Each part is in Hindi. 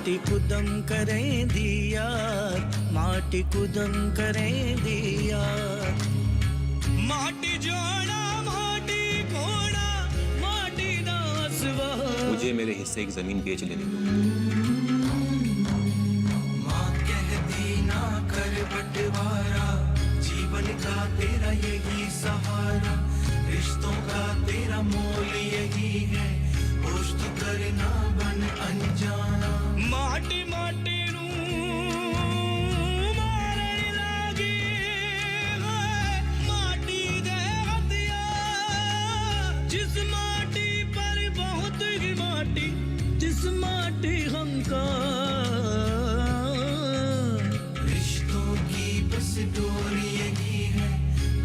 माटी कुदम करें दिया, माटी कुदम करें दिया, माटी जोड़ा माटी घोड़ा माटी नासवा। मुझे मेरे हिस्से की जमीन बेच लेने दो। माँ कहती ना कर बंटवारा, जीवन का तेरा यही सहारा, रिश्तों का तेरा मोल यही है, होश तो करना बन अनजाना। माटी माटी मारन लागी है, माटी दे हथिया, जिस माटी पर बहुत ही माटी, जिस माटी हमका रिश्तों की बस डोरी यही है,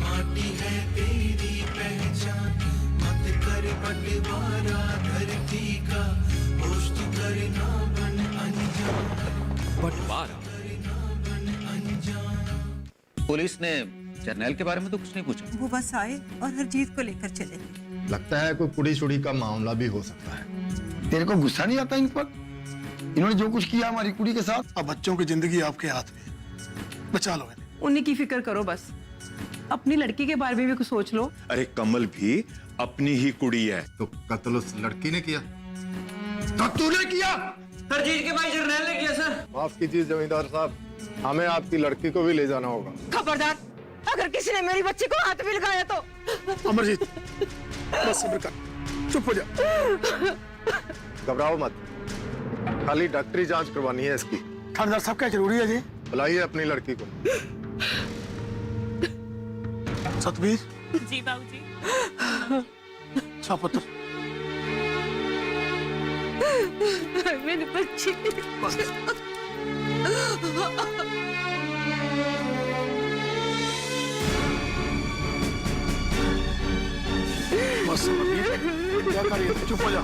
माटी है तेरी पहचान, मत कर बंटवारा धरती का, होश तो करना बन अनजाना। बंटवारा? पुलिस ने जर्नैल के बारे में तो कुछ नहीं पूछा। वो बस आए और हरजीत को लेकर चले गए। लगता है कोई कुड़ी चुड़ी का मामला भी हो सकता है। तेरे को गुस्सा नहीं आता इन पर? इन्होंने जो कुछ किया हमारी कुड़ी के साथ। अब बच्चों की जिंदगी आपके हाथ में, बचा लो इन्हें। उन्हीं की फिक्र करो बस, अपनी लड़की के बारे में भी कुछ सोच लो। अरे कमल भी अपनी ही कुड़ी है। तो कत्ल उस लड़की ने किया? तो तूने किया? हरजीत के भाई जर्नैल ने किया सर। माफ कीजिए जमींदार साहब, हमें आपकी लड़की को भी ले जाना होगा। खबरदार, अगर किसी ने मेरी बच्ची को हाथ भी लगाया तो। अमरजीत बस सब्र कर, चुप हो जा। घबराओ मत, खाली डॉक्टरी जांच करवानी है इसकी। थानेदार साहब क्या जरूरी है जी? बुलाइए अपनी लड़की को। सतवीर। जी बाबूजी। अच्छा पुत्र। मेरी बच्ची। बस क्या करिए, चुप हो जा।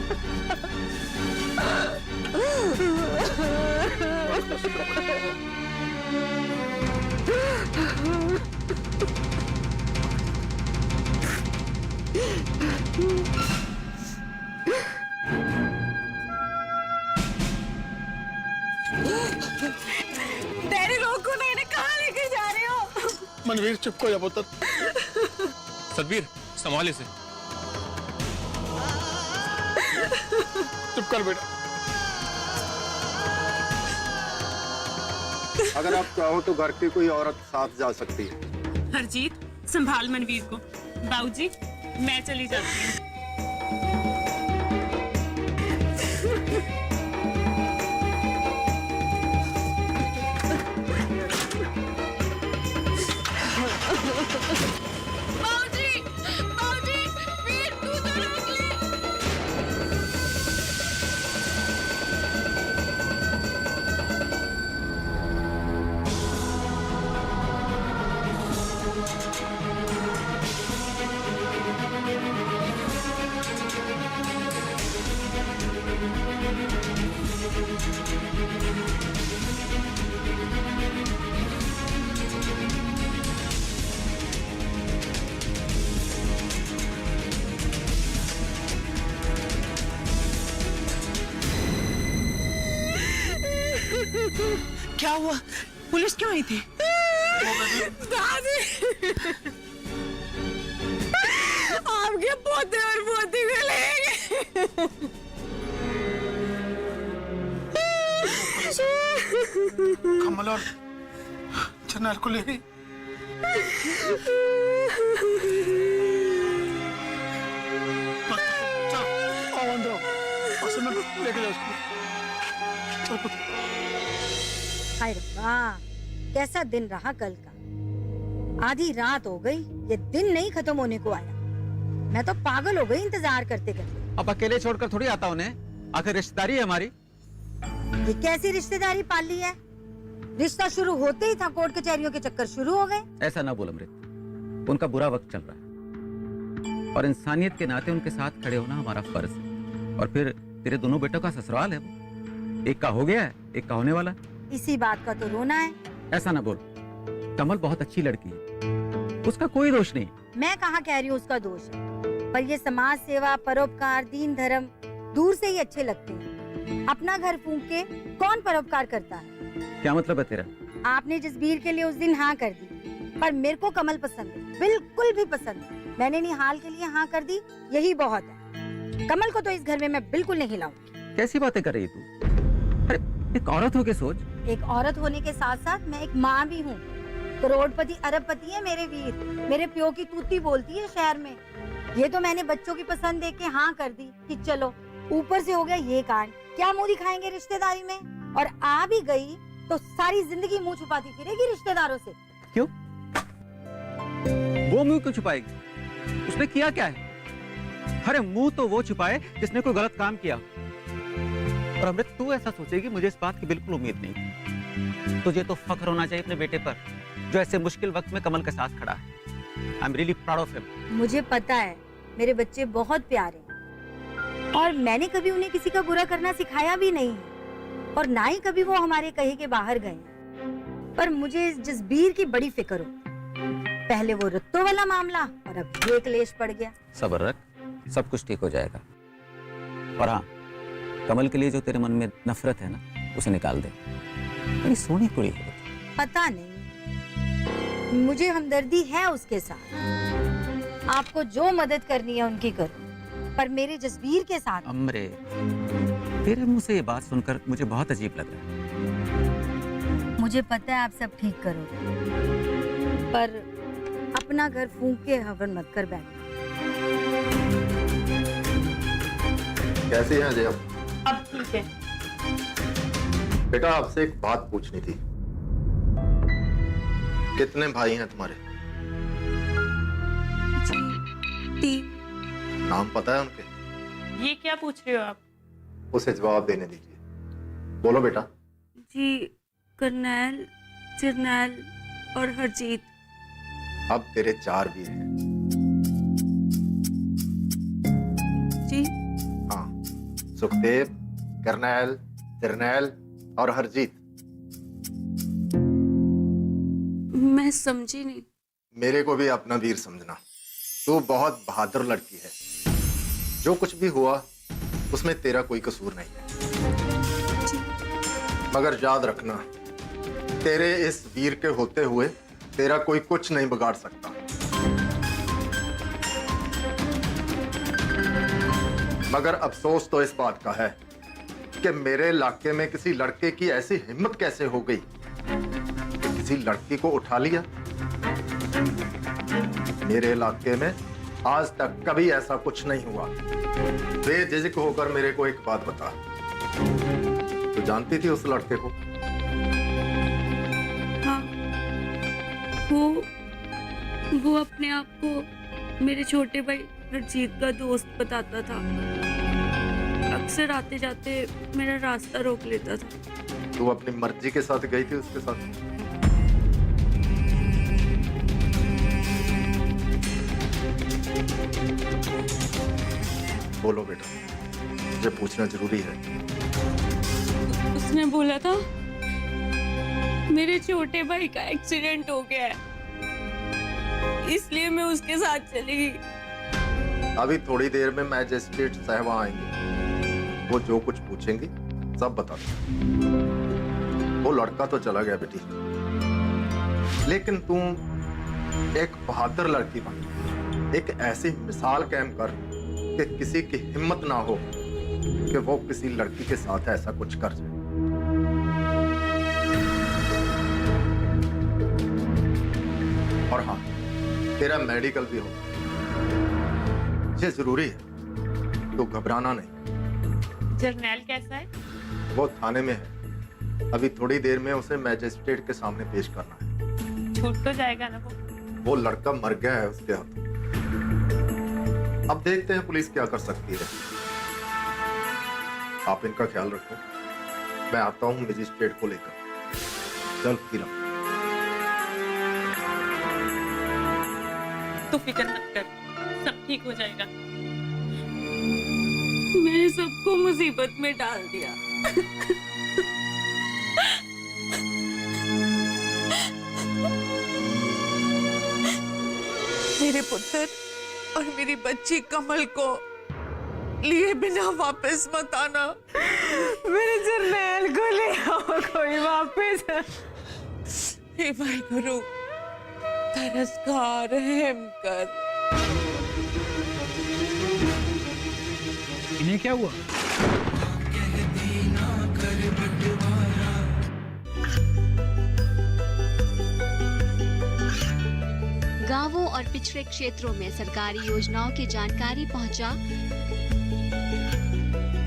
तेरे लोग को इन्हें कहाँ लेके जा रहे हो? मनवीर चुप हो जा पुत्र। सतबीर संभाले से। चुप कर बेटा। अगर आप चाहो तो घर की कोई औरत साथ जा सकती है। हरजीत संभाल मनवीर को। बाबूजी मैं चली जाती हूँ। बाबूजी, बाबूजी, वीर तू तो रोक ले। क्या हुआ? पुलिस क्यों आई थी? दादी, आपके पोते और पोती को लेंगे। कमल और जर्नैल को ले गई। चलो आओ अंदर आओ, बस में लेके जाओ उसको। चल पुत्र। हाय रब्बा, कैसा दिन रहा कल का। आधी रात हो गई, ये दिन नहीं खत्म होने को आया। मैं तो पागल हो गई इंतजार करते करते। अब अकेले छोड़कर थोड़ी आता उन्हें, आखिर रिश्तेदारी है हमारी। ये कैसी रिश्तेदारी पाल ली है? रिश्ता शुरू होते ही था कोर्ट कचहरियों के चक्कर शुरू हो गए। ऐसा ना बोल अमृत, उनका बुरा वक्त चल रहा है और इंसानियत के नाते उनके साथ खड़े होना हमारा फर्ज है। और फिर तेरे दोनों बेटों का ससुराल है, वो एक का हो गया है, एक का होने वाला। इसी बात का तो रोना है। ऐसा ना बोल, कमल बहुत अच्छी लड़की है, उसका कोई दोष नहीं। मैं कहाँ कह रही हूँ उसका दोष है, पर ये समाज सेवा, परोपकार, दीन धर्म दूर से ही अच्छे लगते हैं। अपना घर फूंक के कौन परोपकार करता है? क्या मतलब है तेरा? आपने जसबीर के लिए उस दिन हाँ कर दी, पर मेरे को कमल पसंद है, बिल्कुल भी पसंद है। मैंने निहाल के लिए हाँ कर दी, यही बहुत है। कमल को तो इस घर में मैं बिल्कुल नहीं लाऊंगी। कैसी बातें कर रही तू? अरे एक औरत हो के सोच। एक औरत होने के साथ साथ मैं एक माँ भी हूँ। करोड़पति अरबपति है मेरे वीर, मेरे प्यो की तूती बोलती है शहर में। ये तो मैंने बच्चों की पसंद देख के हाँ कर दी कि चलो, ऊपर से हो गया ये कांड। क्या मुंह दिखाएंगे रिश्तेदारी में? और आ भी गई तो सारी जिंदगी मुंह छुपाती फिरेगी रिश्तेदारों से। क्यों? वो मुंह क्यों छुपाएगी? उसने किया क्या है? अरे मुंह तो वो छुपाए जिसने कोई गलत काम किया। और अमृत, तू ऐसा सोचेगी, मुझे इस बात की बिल्कुल उम्मीद नहीं। तुझे तो फख्र होना चाहिए अपने बेटे पर, जो ऐसे मुश्किल वक्त में कमल के साथ खड़ा है। I am really proud of him. मुझे पता है मेरे बच्चे बहुत प्यारे हैं और मैंने कभी उन्हें किसी का बुरा करना सिखाया भी नहीं है, और ना ही कभी वो हमारे कहे के बाहर गए। पर मुझे इस जसबीर की बड़ी फिक्र हो। पहले वो रत्तों वाला मामला और अब ये क्लेश पड़ गया। सब्र रख, सब कुछ ठीक हो जाएगा। और हाँ, कमल के लिए जो तेरे मन में नफरत है ना, उसे निकाल दे। मेरी सोनी कुड़ी है। पता नहीं, मुझे हमदर्दी है उसके साथ। आपको जो मदद करनी है उनकी करो, पर मेरे जसबीर के साथ। अमरे, तेरे मुंह से ये बात सुनकर मुझे बहुत अजीब लग रहा है। मुझे पता है आप सब ठीक करोगे, पर अपना घर फूंक के हवन मत कर बैठना। कैसे हैं जया? अब ठीक है। बेटा, आपसे एक बात पूछनी थी। कितने भाई हैं तुम्हारे? जी 3। नाम पता है उनके? ये क्या पूछ रहे हो आप? उसे जवाब देने दीजिए। बोलो बेटा। जी करनैल, जरनैल और हरजीत। अब तेरे 4 वीर हैं। जी हाँ, सुखदेव, करनैल, जरनैल और हरजीत। मैं समझी नहीं। मेरे को भी अपना वीर समझना। तू बहुत बहादुर लड़की है। जो कुछ भी हुआ उसमें तेरा कोई कसूर नहीं है, मगर याद रखना, तेरे इस वीर के होते हुए तेरा कोई कुछ नहीं बिगाड़ सकता। मगर अफसोस तो इस बात का है कि मेरे इलाके में किसी लड़के की ऐसी हिम्मत कैसे हो गई कि किसी लड़की को उठा लिया। मेरे इलाके में आज तक कभी ऐसा कुछ नहीं हुआ। बेझिझक होकर मेरे को एक बात बता, तू जानती थी उस लड़के को? हाँ, वो अपने आप को मेरे छोटे भाई हरजीत का दोस्त बताता था। अक्सर आते जाते मेरा रास्ता रोक लेता था। तू अपनी मर्जी के साथ गई थी उसके साथ? बोलो बेटा, मुझे पूछना जरूरी है। उसने बोला था मेरे छोटे भाई का एक्सीडेंट हो गया है, इसलिए मैं उसके साथ चली गई। अभी थोड़ी देर में मैजिस्ट्रेट साहब आएंगे, वो जो कुछ पूछेंगी सब बता दो। वो लड़का तो चला गया बेटी, लेकिन तुम एक बहादुर लड़की बन, एक ऐसी मिसाल कायम कर कि किसी की हिम्मत ना हो कि वो किसी लड़की के साथ ऐसा कुछ कर जाए। और हाँ, तेरा मेडिकल भी हो, ये जरूरी है, तो घबराना नहीं। जरनैल कैसा है? वो थाने में है, अभी थोड़ी देर में उसे मैजिस्ट्रेट के सामने पेश करना है। छूट तो जाएगा ना वो लड़का मर गया है उसके हाथों। अब देखते हैं पुलिस क्या कर सकती है। आप इनका ख्याल रखो, मैं आता हूँ मैजिस्ट्रेट को लेकर। चल किरण। तो फिक्र मत कर, सब ठीक हो जाएगा। मैंने सबको मुसीबत में डाल दिया। मेरे पुत्र और मेरी बच्ची कमल को लिए बिना वापस मत आना। मेरे जर्नैल को ले आओ कोई वापस। हे भाई गुरु, तरस खा रहम कर। इन्हें क्या हुआ? गांवों और पिछड़े क्षेत्रों में सरकारी योजनाओं की जानकारी पहुंचा।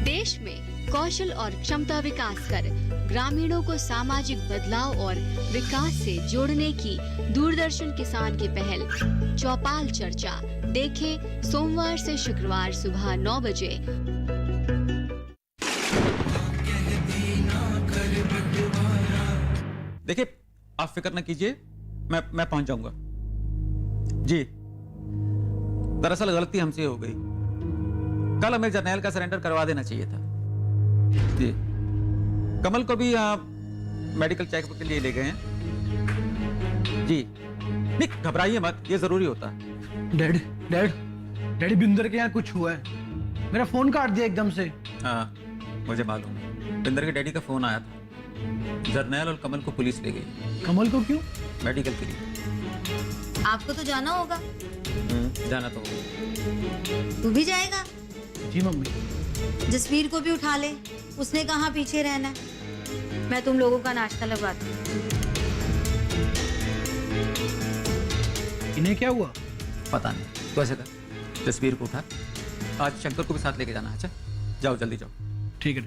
देश में कौशल और क्षमता विकास कर ग्रामीणों को सामाजिक बदलाव और विकास से जोड़ने की दूरदर्शन किसान की पहल चौपाल चर्चा देखें सोमवार से शुक्रवार सुबह 9 बजे। देखिए, आप फिक्र न कीजिए, मैं पहुंच जाऊंगा जी। दरअसल गलती हमसे हो गई, कल हमें जर्नैल का सरेंडर करवा देना चाहिए था जी। कमल को भी आप मेडिकल चेकअप के लिए ले गए हैं जी। नहीं घबराइए मत, ये जरूरी होता है। डैडी बिंदर के यहाँ कुछ हुआ है, मेरा फोन काट दिया एकदम से। हाँ मुझे मालूम है, बिंदर के डैडी का फोन आया था। जर्नैल और कमल को पुलिस ले गई। कमल को क्यों? मेडिकल के लिए। आपको तो जाना होगा। जाना तो होगा। तू भी जाएगा? जी मम्मी। जसवीर को भी उठा ले, उसने कहाँ पीछे रहना है। मैं तुम लोगों का नाश्ता लगवाती हूँ। इन्हें क्या हुआ? पता नहीं, तो ऐसे कर जसवीर को उठा, आज शंकर को भी साथ लेके जाना है। अच्छा जाओ, जल्दी जाओ। ठीक है।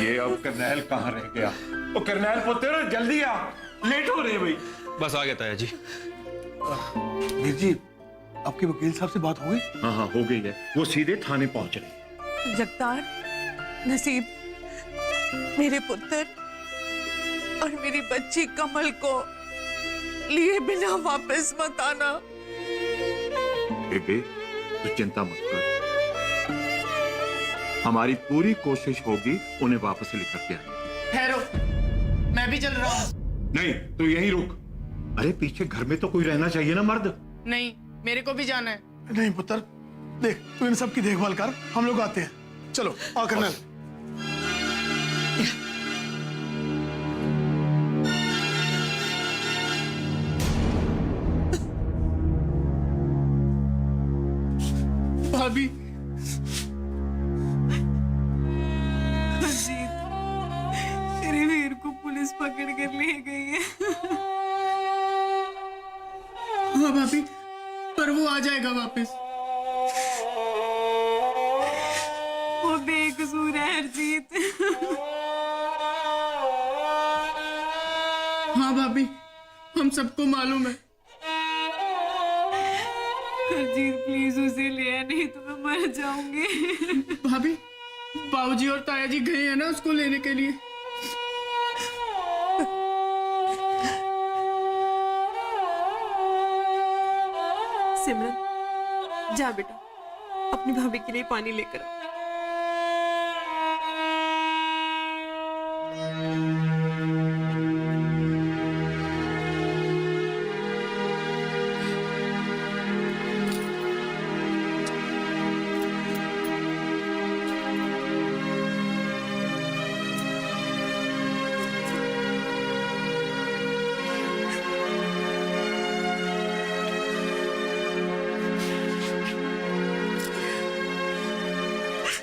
ये अब करनैल कहाँ रह गया? ओ करनैल पुत्र जल्दी आ, लेट हो रहे भाई। बस आ गया ताया जी। वीर जी, आपके वकील साहब से बात हो गई? हाँ हो गई है, वो सीधे थाने पहुंच रहे। जगतार, नसीब, मेरे पुत्र और मेरी बच्ची कमल को लिए बिना वापस मत आना। बेबे तू चिंता मत कर, हमारी पूरी कोशिश होगी उन्हें वापस लेकर के आने की। ठहरो, मैं भी चल रहा हूँ। नहीं तू यहीं रुक। अरे पीछे घर में तो कोई रहना चाहिए ना मर्द। नहीं, मेरे को भी जाना है। नहीं पुत्र, देख तू इन सब की देखभाल कर, हम लोग आते हैं। चलो आ करनैल। भाभी, तेरे वीर को पुलिस पकड़ कर ले गई है। हाँ भाभी, पर वो आ जाएगा वापस। वो बेकसूर है हरजीत। हाँ भाभी, हम सबको मालूम है। हरजीत प्लीज उसे ले आ, नहीं तो मैं मर जाऊंगी। भाभी, बाबूजी और ताया जी गए हैं ना उसको लेने के लिए। सिमरन जा बेटा, अपनी भाभी के लिए पानी लेकर आ।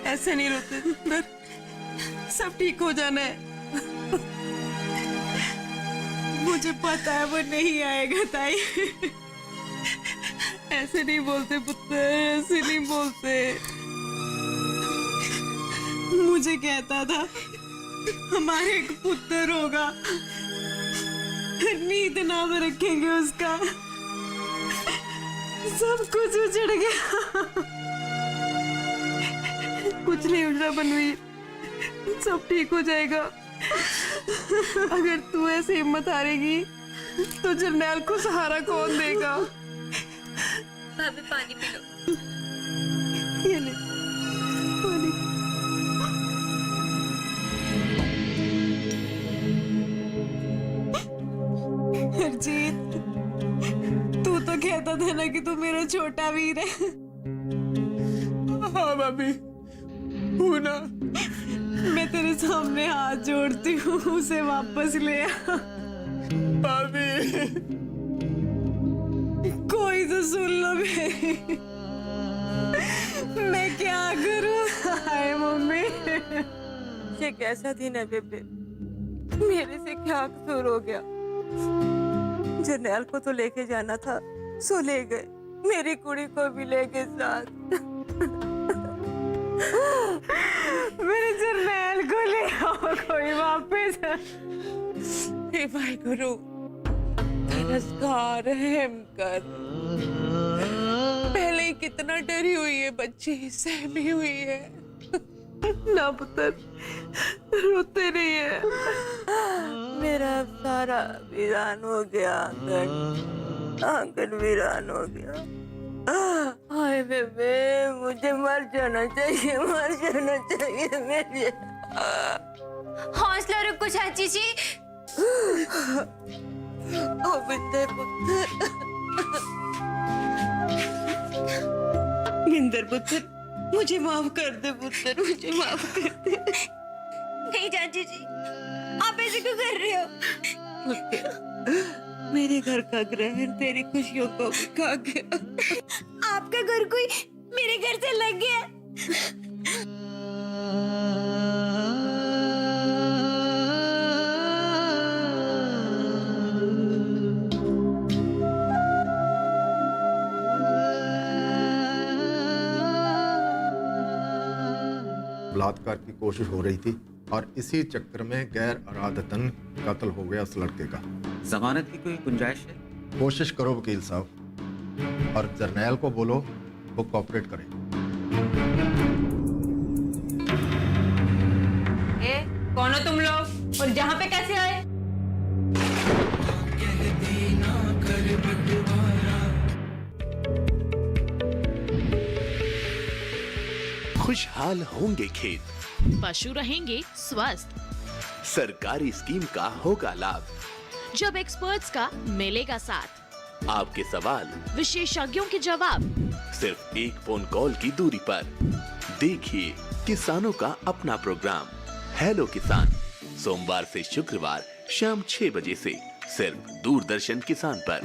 ऐसे नहीं रोते, सब ठीक हो जाना है। मुझे पता है वो नहीं आएगा ताई। ऐसे नहीं बोलते पुत्र, ऐसे नहीं बोलते। मुझे कहता था हमारे एक पुत्र होगा, नींद नाम रखेंगे उसका। सब कुछ उजड़ गया। कुछ नहीं उजड़ा बनवीर, सब ठीक हो जाएगा। अगर तू ऐसे हिम्मत हारेगी तो जर्नैल को सहारा कौन देगा? भाभी पानी पी लो। ये ले पानी। हरजीत, तू तो कहता था ना कि तू मेरा छोटा वीर है। हाँ भाभी, हूँ ना। मैं तेरे सामने हाथ जोड़ती हूँ, उसे वापस ले आ। भाभी, कोई तो सुन लो मेरी। मैं क्या करूँ? हाय मम्मी। ये कैसा दिन है बेबे? मेरे से क्या कसूर हो गया? जरनैल को तो लेके जाना था, सो ले गए। मेरी कुड़ी को भी ले गए साथ। मेरे जरनैल को ले आओ कोई वापस। हे भाई गुरु, नमस्कार, रहम कर। पहले ही कितना डरी हुई है बच्ची, सहमी हुई है ना पुत्र, रोते नहीं है। मेरा सारा वीरान हो गया, आंगन वीरान हो गया। हाय बेबे, मुझे मर जाना चाहिए, मर जाना चाहिए मेरे। हौसला रखो चाची जी। ओ बिंदर पुत्र, बिंदर पुत्र, मुझे माफ कर दे पुत्र, मुझे माफ कर दे। नहीं चाची जी, आप ऐसे क्यों कर रहे हो? मेरे घर का ग्रहण तेरी खुशियों को भी खा गया। आपका घर कोई मेरे घर से लग गया। बलात्कार की कोशिश हो रही थी और इसी चक्कर में गैर इरादतन कत्ल हो गया उस लड़के का। जमानत की कोई गुंजाइश है? कोशिश करो वकील साहब, और जरनैल को बोलो वो कोऑपरेट करे। कौन हो तुम लोग और यहाँ पे कैसे आए? कहती ना कर बंटवारा। खुशहाल होंगे खेत, पशु रहेंगे स्वस्थ, सरकारी स्कीम का होगा लाभ, जब एक्सपर्ट्स का मिलेगा साथ, आपके सवाल विशेषज्ञों के जवाब, सिर्फ एक फोन कॉल की दूरी पर। देखिए किसानों का अपना प्रोग्राम हेलो किसान, सोमवार से शुक्रवार शाम 6 बजे से सिर्फ दूरदर्शन किसान पर।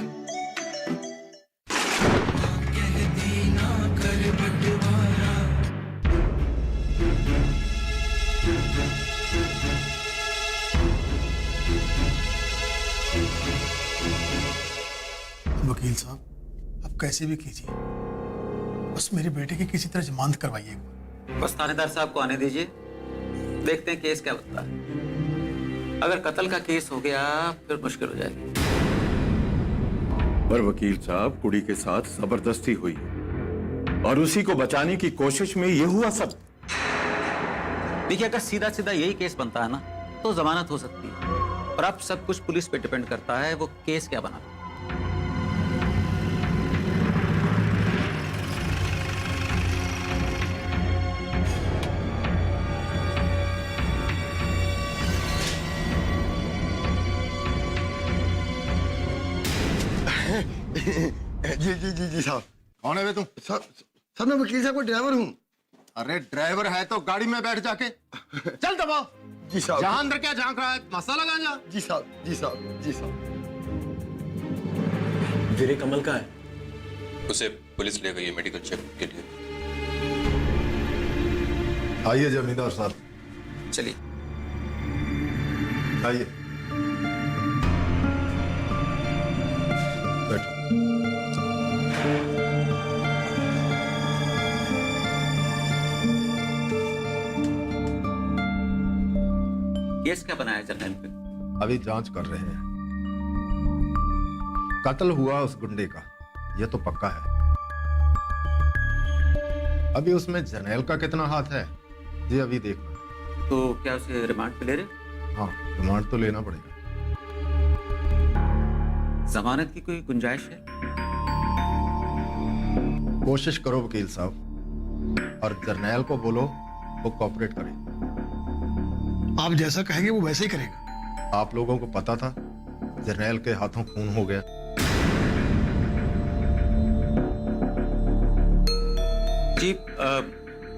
कहती ना कर बंटवारा। वकील साहब, आप कैसे भी कीजिए, बस मेरे बेटे की किसी तरह जमानत करवाइए। बस थानेदार साहब को आने दीजिए, देखते हैं केस क्या बनता है। अगर कत्ल का केस हो गया फिर मुश्किल हो जाएगी। पर वकील साहब, कुड़ी के साथ जबरदस्ती हुई और उसी को बचाने की कोशिश में ये हुआ सब। देखिए, अगर सीधा सीधा यही केस बनता है ना तो जमानत हो सकती है, और अब सब कुछ पुलिस पे डिपेंड करता है वो केस क्या बना। जी साहब। कौन है बे तुम? सर मैं वकील साहब का ड्राइवर हूँ। अरे ड्राइवर है तो गाड़ी में बैठ जाके चल दबाओ। जी साहब। जहां अंदर क्या झांक रहा है, मसाला गांजा। जी साहब, जी साहब, जी साहब। वीरे कमल का है? उसे पुलिस ले गई है मेडिकल चेकअप के लिए। आइए जमींदार साहब, चलिए आइए बैठो। केस क्या बनाया जर्नल पे? अभी जांच कर रहे हैं। कत्ल हुआ उस गुंडे का, यह तो पक्का है। अभी उसमें जर्नैल का कितना हाथ है ये अभी देखना। तो क्या उसे रिमांड पे ले रहे? हाँ, रिमांड तो लेना पड़ेगा। जमानत की कोई गुंजाइश है? कोशिश करो वकील साहब, और जर्नैल को बोलो वो कोऑपरेट करे। आप जैसा कहेंगे वो वैसे ही करेगा। आप लोगों को पता था जर्नैल के हाथों खून हो गया। जी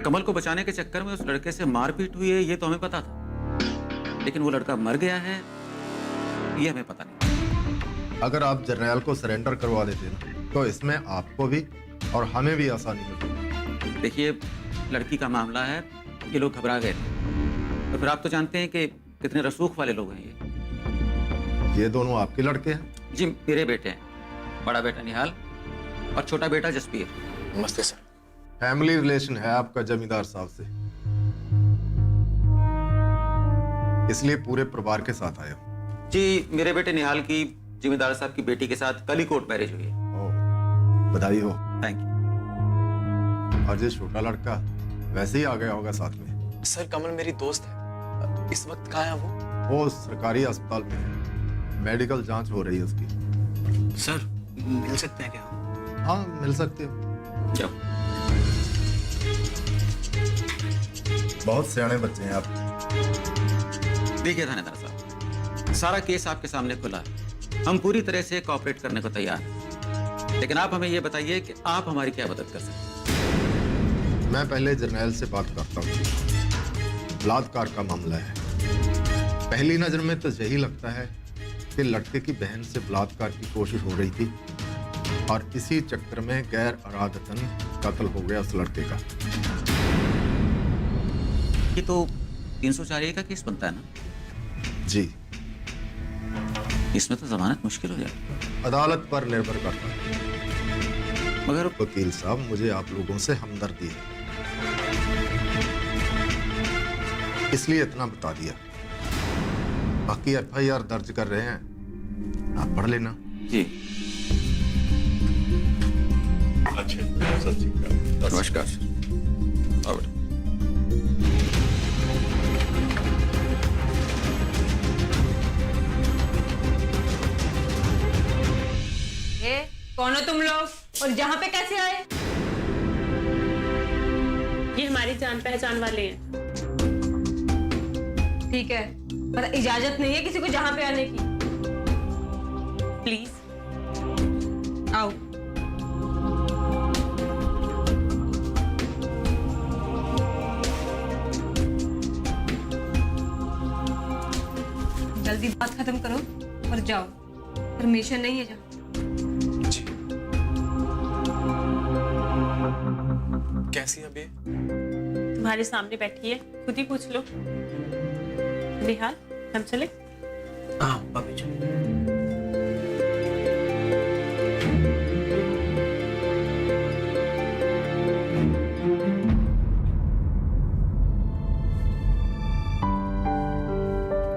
कमल को बचाने के चक्कर में उस लड़के से मारपीट हुई है, ये तो हमें पता था, लेकिन वो लड़का मर गया है ये हमें पता नहीं। अगर आप जर्नैल को सरेंडर करवा देते ना, तो इसमें आपको भी और हमें भी आसानी मिलती। देखिए लड़की का मामला है, ये लोग घबरा गए थे, तो फिर आप तो जानते हैं कि कितने रसूख वाले लोग हैं ये दोनों आपके लड़के हैं? जी मेरे बेटे हैं, बड़ा बेटा निहाल और छोटा बेटा जसबीर। नमस्ते सर। फैमिली रिलेशन है आपका जमींदार साहब से, इसलिए पूरे परिवार के साथ आया हूं। जी मेरे बेटे निहाल की जमींदार साहब की बेटी के साथ कल ही कोर्ट मैरिज हुई है। बधाई हो। Thank you. और ये छोटा लड़का वैसे ही आ गया होगा साथ में। सर कमल मेरी दोस्त है, इस वक्त कहाँ है वो सरकारी अस्पताल में है, मेडिकल जांच हो रही है उसकी। सर मिल सकते हैं क्या? हाँ मिल सकते हो। जाओ। बहुत सियाने बच्चे हैं आप। देखिए थानेदार साहब, सारा केस आपके सामने खुला है, हम पूरी तरह से कोऑपरेट करने को तैयार हैं, लेकिन आप हमें यह बताइए कि आप हमारी क्या मदद कर सकते हैं। मैं पहले जर्नैल से बात करता हूँ। बलात्कार का मामला है। पहली नजर में तो यही लगता है कि लड़के की बहन से बलात्कार की कोशिश हो रही थी और इसी चक्कर में गैर इरादतन कत्ल हो गया उस लड़के का। ये तो 304A का केस बनता है ना? जी। इसमें तो जमानत मुश्किल हो जाएगी। अदालत पर निर्भर करता है। मगर वकील साहब मुझे आप लोगों से हमदर्दी है, इसलिए इतना बता दिया। बाकी FIR दर्ज कर रहे हैं, आप पढ़ लेना। जी। अच्छा नमस्कार सर। कौन हो तुम लोग और यहाँ पे कैसे आए? ये हमारी जान पहचान वाले हैं। ठीक है, पर इजाजत नहीं है किसी को जहाँ पे आने की। प्लीज आओ। जल्दी बात खत्म करो और जाओ, परमिशन नहीं है जाओ। कैसी है अभी? तुम्हारे सामने बैठी है, खुद ही पूछ लो। निहाल हम चले? हाँ भाभी जी।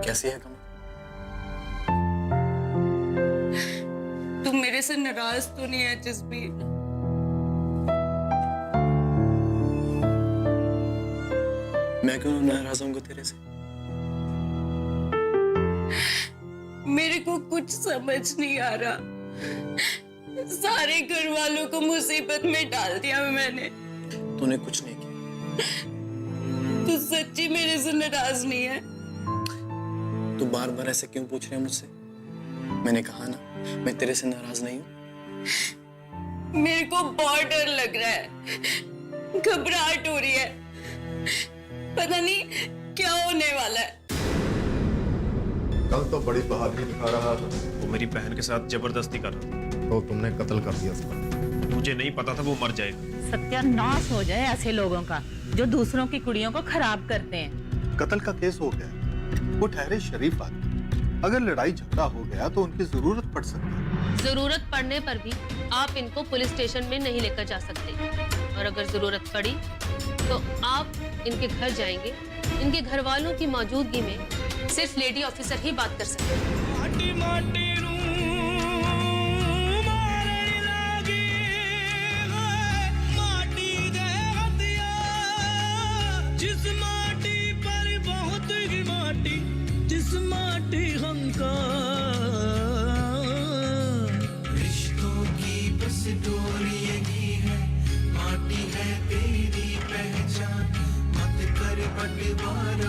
कैसी है कमल? तुम मेरे से नाराज तो नहीं है जसबीर? मैं क्यों नाराज होऊंगा तेरे से? मेरे को कुछ समझ नहीं आ रहा। सारे घर वालों को मुसीबत में डाल दिया मैंने। तूने कुछ नहीं किया। तू सच्ची मेरे से नाराज नहीं है? तू बार बार ऐसे क्यों पूछ रहे है मुझसे? मैंने कहा ना मैं तेरे से नाराज नहीं हूँ। मेरे को बहुत डर लग रहा है, घबराहट हो रही है, पता नहीं क्या होने वाला है। कल तो बड़ी बहादुरी दिखा रहा था। वो मेरी बहन के साथ जबरदस्ती कर रहा था। तो तुमने कत्ल कर दिया उसका। मुझे नहीं पता था वो मर जाएगा। सत्यानाश हो जाए ऐसे लोगों का जो दूसरों की कुड़ियों को खराब करते हैं। कत्ल का केस हो गया, वो ठहरे शरीफ आदमी। अगर लड़ाई झगड़ा हो गया तो उनकी जरूरत पड़ सकती है। जरूरत पड़ने पर भी आप इनको पुलिस स्टेशन में नहीं लेकर जा सकते, और अगर जरूरत पड़ी तो आप इनके घर जाएंगे। इनके घर वालों की मौजूदगी में सिर्फ लेडी ऑफिसर ही बात कर सकते हैं। जिस माटी पर बहुत ही माटी, जिस माटी हमका रिश्तों की बस डोरी यही है, बंटवारा